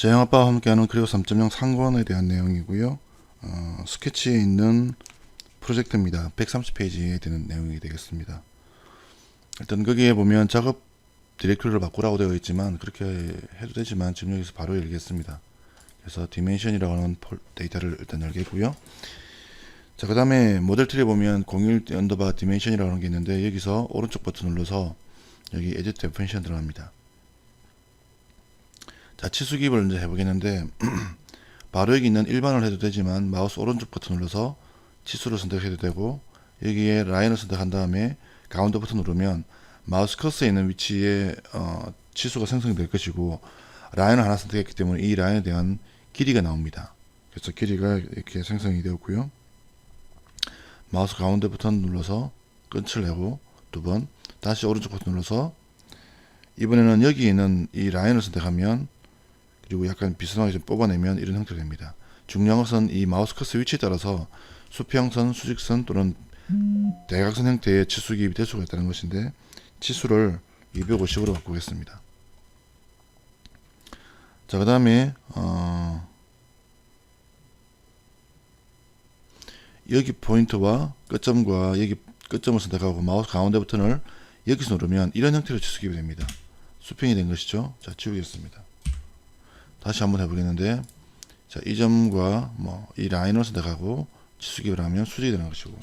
재영아빠와 함께하는 그리고 3.0 상권에 대한 내용이고요. 스케치에 있는 프로젝트입니다. 130페이지에 되는 내용이 되겠습니다. 일단 거기에 보면 작업 디렉토리를 바꾸라고 되어 있지만 그렇게 해도 되지만 지금 여기서 바로 열겠습니다. 그래서 디멘션이라고 하는 데이터를 일단 열겠고요. 자, 그 다음에 모델 트리에 보면 01 언더바 디멘션이라고 하는 게 있는데 여기서 오른쪽 버튼 눌러서 여기 에디트 디멘션 들어갑니다. 자, 치수 기입을 이제 해보겠는데 바로 여기 있는 일반을 해도 되지만 마우스 오른쪽 버튼 눌러서 치수를 선택해도 되고 여기에 라인을 선택한 다음에 가운데 버튼 누르면 마우스 커서에 있는 위치에 치수가 생성될 것이고 라인을 하나 선택했기 때문에 이 라인에 대한 길이가 나옵니다. 그래서 길이가 이렇게 생성이 되었고요. 마우스 가운데 버튼 눌러서 끝을 내고 두 번 다시 오른쪽 버튼 눌러서 이번에는 여기 있는 이 라인을 선택하면 그리고 약간 비스듬하게 좀 뽑아내면 이런 형태가 됩니다. 중요한 것은 이 마우스 커서 위치에 따라서 수평선, 수직선 또는 대각선 형태의 치수 기입이 될 수가 있다는 것인데 치수를 250으로 바꾸겠습니다. 자, 그 다음에 여기 포인트와 끝점과 여기 끝점을 선택하고 마우스 가운데 버튼을 여기서 누르면 이런 형태로 치수 기입이 됩니다. 수평이 된 것이죠. 자, 지우겠습니다. 다시 한번 해보겠는데, 자, 이 점과 이 라인을 선택하고 치수 기입을 하면 수직이 되는 것이고,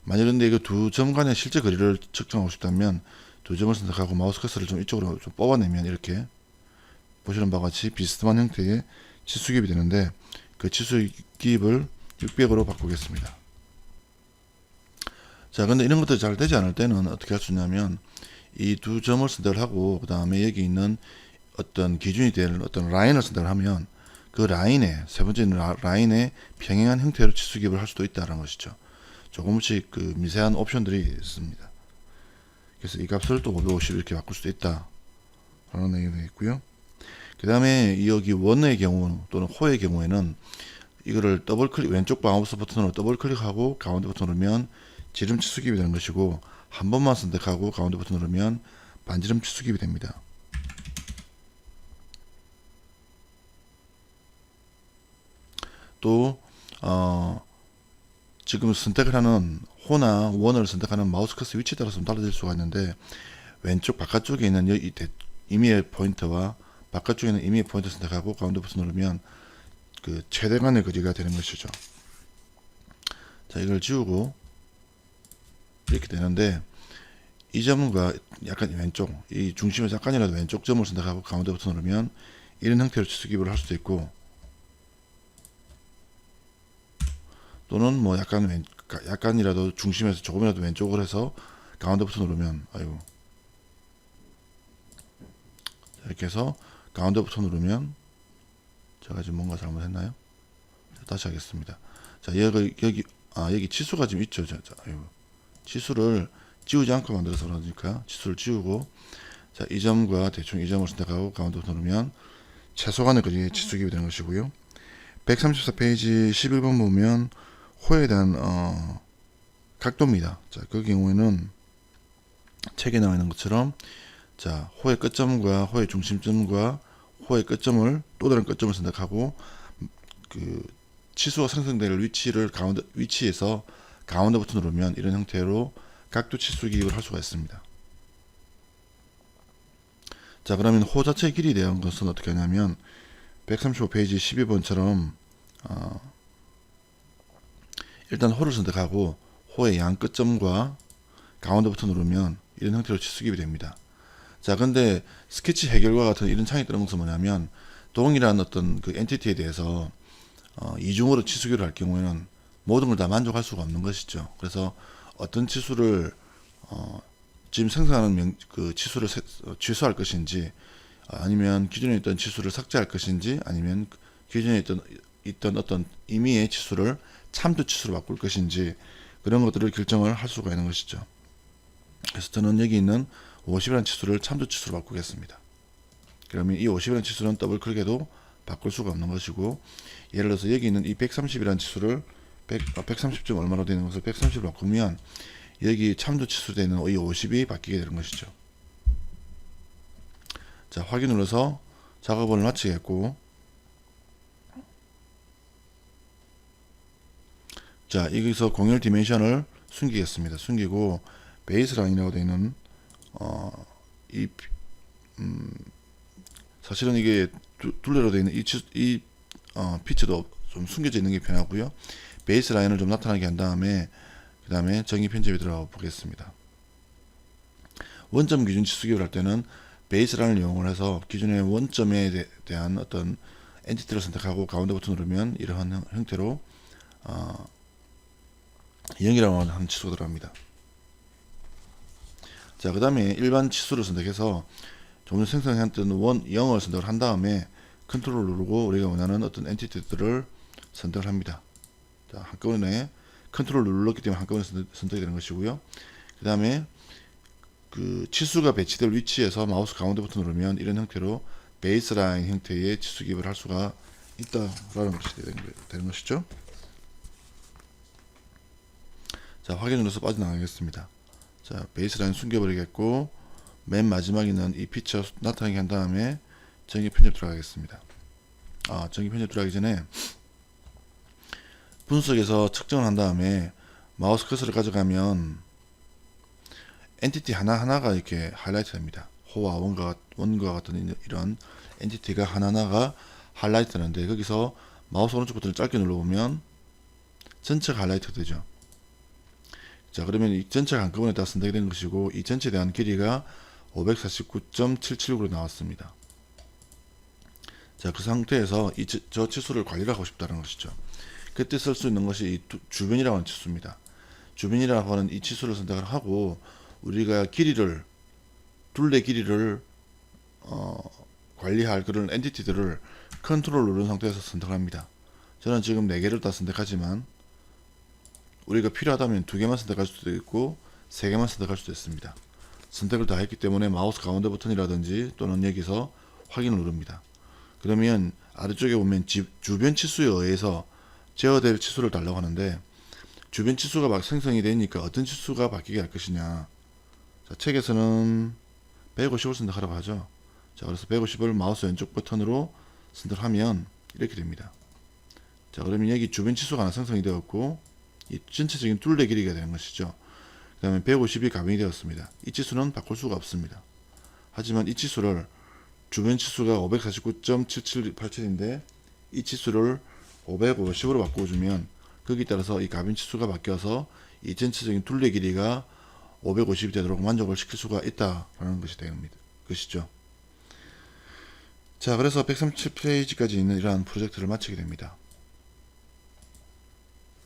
만약 근데 이거 두 점 간의 실제 거리를 측정하고 싶다면 두 점을 선택하고 마우스 커서를 좀 이쪽으로 좀 뽑아내면 이렇게 보시는 바와 같이 비스듬한 형태의 치수 기입이 되는데 그 치수 기입을 600으로 바꾸겠습니다. 자, 근데 이런 것들이 잘 되지 않을 때는 어떻게 할 수 있냐면 이 두 점을 선택을 하고 그 다음에 여기 있는 어떤 기준이 될 어떤 라인을 선택을 하면 그 라인에 세 번째 라인에 평행한 형태로 치수 기입을 할 수도 있다는 것이죠. 조금씩 그 미세한 옵션들이 있습니다. 그래서 이 값을 또 550 이렇게 바꿀 수도 있다 라는 내용이 되겠고요. 그 다음에 여기 원의 경우 또는 호의 경우에는 이거를 더블 클릭, 왼쪽 마우스 버튼으로 더블 클릭하고 가운데 버튼 누르면 지름 치수 기입이 되는 것이고 한 번만 선택하고 가운데 버튼 누르면 반지름 치수 기입이 됩니다. 또 지금 선택을 하는 호나 원을 선택하는 마우스 커서 위치에 따라서 좀 달라질 수가 있는데 왼쪽 바깥쪽에 있는 이 임의의 포인트와 바깥쪽에 있는 임의의 포인트 선택하고 가운데 버튼 누르면 그 최대간의 거리가 되는 것이죠. 자, 이걸 지우고 이렇게 되는데 이 점과 약간 왼쪽, 이 중심에서 약간이라도 왼쪽 점을 선택하고 가운데 버튼 누르면 이런 형태로 치수 기입을 할 수도 있고 또는 약간이라도 중심에서 조금이라도 왼쪽을 해서 가운데 버튼 누르면 이렇게 해서 가운데 버튼 누르면 제가 지금 뭔가 잘못했나요? 다시 하겠습니다. 자, 여기 치수가 지금 있죠. 치수를 지우지 않고 만들어서 그러니까 치수를 지우고 자, 이 점과 대충 이 점을 선택하고 가운데 버튼 누르면 최소간의 거리의 치수 기입이 되는 것이고요. 134페이지 11번 보면 호에 대한 각도입니다. 자, 그 경우에는 책에 나와 있는 것처럼 자, 호의 끝점과 호의 중심점과 호의 끝점을 또 다른 끝점을 선택하고 그 치수가 생성될 위치에서 가운데 버튼 누르면 이런 형태로 각도 치수 기입을 할 수가 있습니다. 자, 그러면 호 자체의 길이에 대한 것은 어떻게 하냐면 135페이지 12번처럼 일단 호를 선택하고 호의 양 끝점과 가운데 버튼 누르면 이런 형태로 치수 기입이 됩니다. 자, 근데 스케치 해결과 같은 이런 창이 뜨는 것은 뭐냐면 동일한 어떤 그 엔티티에 대해서 이중으로 치수 기입을 할 경우에는 모든 걸 다 만족할 수가 없는 것이죠. 그래서 어떤 치수를 지금 생성하는 그 치수를 취소할 것인지 아니면 기존에 있던 치수를 삭제할 것인지 아니면 기존에 있던 어떤 임의의 치수를 참조 치수로 바꿀 것인지 그런 것들을 결정을 할 수가 있는 것이죠. 그래서 저는 여기 있는 50이라는 치수를 참조 치수로 바꾸겠습니다. 그러면 이 50이라는 치수는 더블 클릭해도 바꿀 수가 없는 것이고 예를 들어서 여기 있는 이 130이라는 치수를 130점 얼마로 되는 것을 130으로 바꾸면 여기 참조 치수로 되는 이 50이 바뀌게 되는 것이죠. 자, 확인 눌러서 작업을 마치겠고, 자, 여기서 공열 디멘션을 숨기겠습니다. 숨기고 베이스라인이라고 되어 있는 이 사실은 이게 둘레로 되어 있는 이 피치도 좀 숨겨져 있는 게 편하고요. 베이스라인을 좀 나타나게 한 다음에 그 다음에 정의 편집에 들어가 보겠습니다. 원점 기준 치수기를 할 때는 베이스라인을 이용을 해서 기존의 원점에 대한 어떤 엔티티를 선택하고 가운데 버튼 누르면 이러한 형태로 0이라고 하는 치수가 들어갑니다. 자, 그 다음에 일반 치수를 선택해서 좀 전에 생성했던 0을 선택을 한 다음에 컨트롤 누르고 우리가 원하는 어떤 엔티티들을 선택을 합니다. 자, 한꺼번에 컨트롤 눌렀기 때문에 한꺼번에 선택이 되는 것이고요. 그 다음에 그 치수가 배치될 위치에서 마우스 가운데 버튼 누르면 이런 형태로 베이스라인 형태의 치수 기입을 할 수가 있다라는 것이 되는 것이죠. 자, 확인 눌러서 빠져나가겠습니다. 자, 베이스라인 숨겨버리겠고, 맨 마지막에 있는 이 피처 나타나게 한 다음에 정의 편집 들어가겠습니다. 정의 편집 들어가기 전에 분석에서 측정을 한 다음에 마우스 커서를 가져가면 엔티티 하나하나가 이렇게 하이라이트 됩니다. 호와 원과 같은 이런 엔티티가 하나하나가 하이라이트 되는데, 거기서 마우스 오른쪽 버튼을 짧게 눌러보면 전체가 하이라이트 되죠. 자, 그러면 이 전체가 한꺼번에 다 선택이 된 것이고, 이 전체에 대한 길이가 549.776으로 나왔습니다. 자, 그 상태에서 저 치수를 관리를 하고 싶다는 것이죠. 그때 쓸 수 있는 것이 이 주변이라고 하는 치수입니다. 주변이라고 하는 이 치수를 선택을 하고, 우리가 둘레 길이를 관리할 그런 엔티티들을 컨트롤 누른 상태에서 선택을 합니다. 저는 지금 4개를 다 선택하지만 우리가 필요하다면 2개만 선택할 수도 있고 3개만 선택할 수도 있습니다. 선택을 다 했기 때문에 마우스 가운데 버튼이라든지 또는 여기서 확인을 누릅니다. 그러면 아래쪽에 보면 주변 치수에 의해서 제어될 치수를 달라고 하는데, 주변 치수가 막 생성이 되니까 어떤 치수가 바뀌게 할 것이냐. 자, 책에서는 150을 선택하라고 하죠. 자, 그래서 150을 마우스 왼쪽 버튼으로 선택하면 이렇게 됩니다. 자, 그러면 여기 주변 치수가 하나 생성이 되었고, 이 전체적인 둘레 길이가 되는 것이죠. 그 다음에 150이 가변이 되었습니다. 이 치수는 바꿀 수가 없습니다. 하지만 이 치수를 주변 치수가 549.7787인데 이 치수를 550으로 바꿔주면 거기에 따라서 이 가변 치수가 바뀌어서 이 전체적인 둘레 길이가 550이 되도록 만족을 시킬 수가 있다라는 것이 되는 것이죠. 자, 그래서 137페이지까지 있는 이러한 프로젝트를 마치게 됩니다.